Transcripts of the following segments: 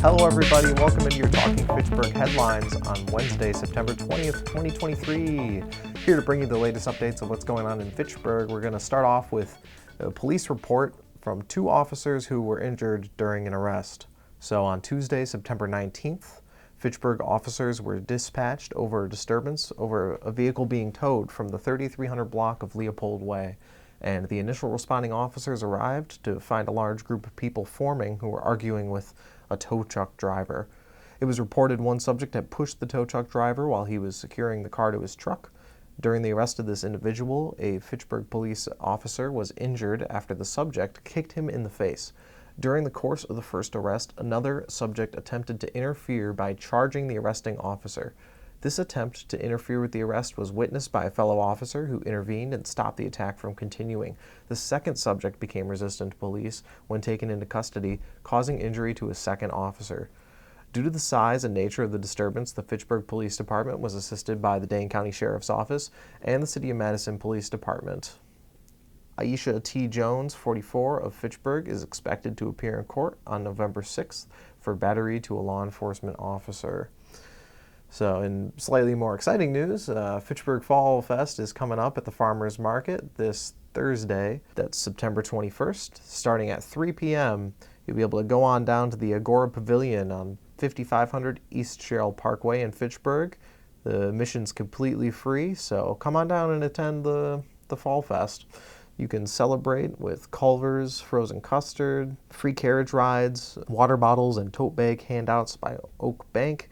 Hello everybody, welcome into your Talking Fitchburg headlines on Wednesday, September 20th, 2023. Here to bring you the latest updates of what's going on in Fitchburg. We're going to start off with a police report from two officers who were injured during an arrest. So on Tuesday, September 19th, Fitchburg officers were dispatched over a disturbance over a vehicle being towed from the 3300 block of Leopold Way. And the initial responding officers arrived to find a large group of people forming who were arguing with a tow truck driver. It was reported one subject had pushed the tow truck driver while he was securing the car to his truck. During the arrest of this individual, a Fitchburg police officer was injured after the subject kicked him in the face. During the course of the first arrest, another subject attempted to interfere by charging the arresting officer. This attempt to interfere with the arrest was witnessed by a fellow officer who intervened and stopped the attack from continuing. The second subject became resistant to police when taken into custody, causing injury to a second officer. Due to the size and nature of the disturbance, the Fitchburg Police Department was assisted by the Dane County Sheriff's Office and the City of Madison Police Department. Aisha T. Jones, 44, of Fitchburg, is expected to appear in court on November 6th for battery to a law enforcement officer. So in slightly more exciting news, Fitchburg Fall Fest is coming up at the Farmers Market this Thursday. That's September 21st. Starting at 3 p.m., you'll be able to go on down to the Agora Pavilion on 5500 East Sherrill Parkway in Fitchburg. The admission's completely free, so come on down and attend the Fall Fest. You can celebrate with Culver's, frozen custard, free carriage rides, water bottles and tote bag handouts by Oak Bank,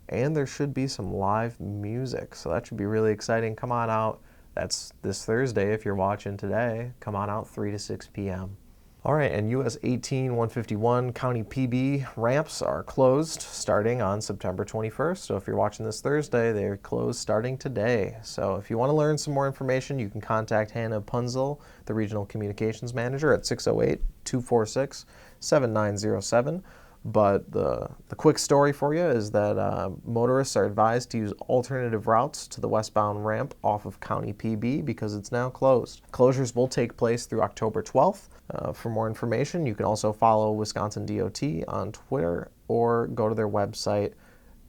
and there should be some live music, so that should be really exciting. Come on out. That's this Thursday if you're watching today. Come on out 3 to 6 p.m. All right, and US 18-151 County PB ramps are closed starting on September 21st. So if you're watching this Thursday, they're closed starting today. So if you want to learn some more information, you can contact Hannah Punzel, the Regional Communications Manager, at 608-246-7907. But the quick story for you is that motorists are advised to use alternative routes to the westbound ramp off of County PB because it's now closed. Closures will take place through October 12th. For more information, you can also follow Wisconsin DOT on Twitter or go to their website,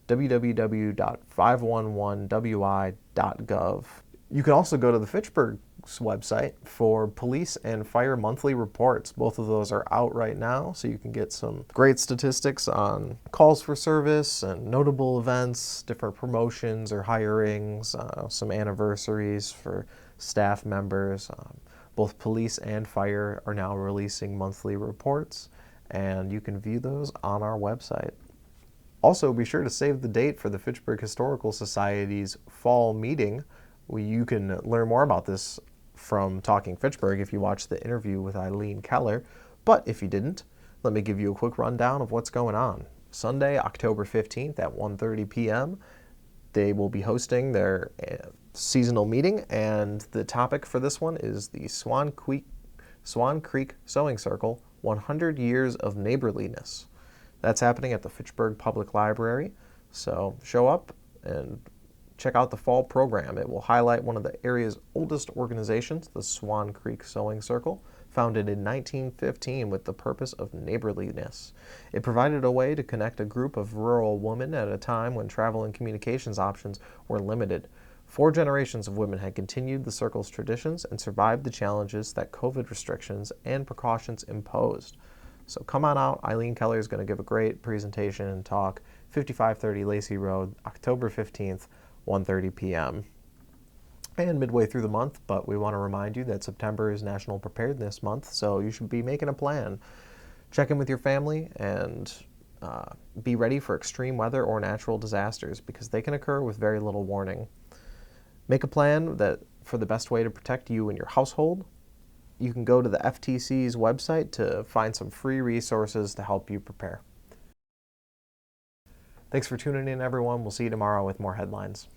www.511wi.gov. You can also go to the Fitchburg's website for police and fire monthly reports. Both of those are out right now, so you can get some great statistics on calls for service and notable events, different promotions or hirings, some anniversaries for staff members. Both police and fire are now releasing monthly reports, and you can view those on our website. Also, be sure to save the date for the Fitchburg Historical Society's fall meeting. You can learn more about this from Talking Fitchburg if you watched the interview with Eileen Keller, but if you didn't, let me give you a quick rundown of what's going on. Sunday, October 15th at 1:30 p.m., they will be hosting their seasonal meeting, and the topic for this one is the Swan Creek Sewing Circle, 100 Years of Neighborliness. That's happening at the Fitchburg Public Library, so show up and check out the fall program. It will highlight one of the area's oldest organizations, the Swan Creek Sewing Circle, founded in 1915 with the purpose of neighborliness. It provided a way to connect a group of rural women at a time when travel and communications options were limited. 4 generations of women had continued the circle's traditions and survived the challenges that COVID restrictions and precautions imposed. So come on out. Eileen Keller is going to give a great presentation and talk. 5530 Lacey Road, October 15th, 1:30 p.m. And midway through the month, but we want to remind you that September is National Preparedness Month, so you should be making a plan. Check in with your family and be ready for extreme weather or natural disasters because they can occur with very little warning. Make a plan for the best way to protect you and your household. You can go to the FTC's website to find some free resources to help you prepare. Thanks for tuning in, everyone. We'll see you tomorrow with more headlines.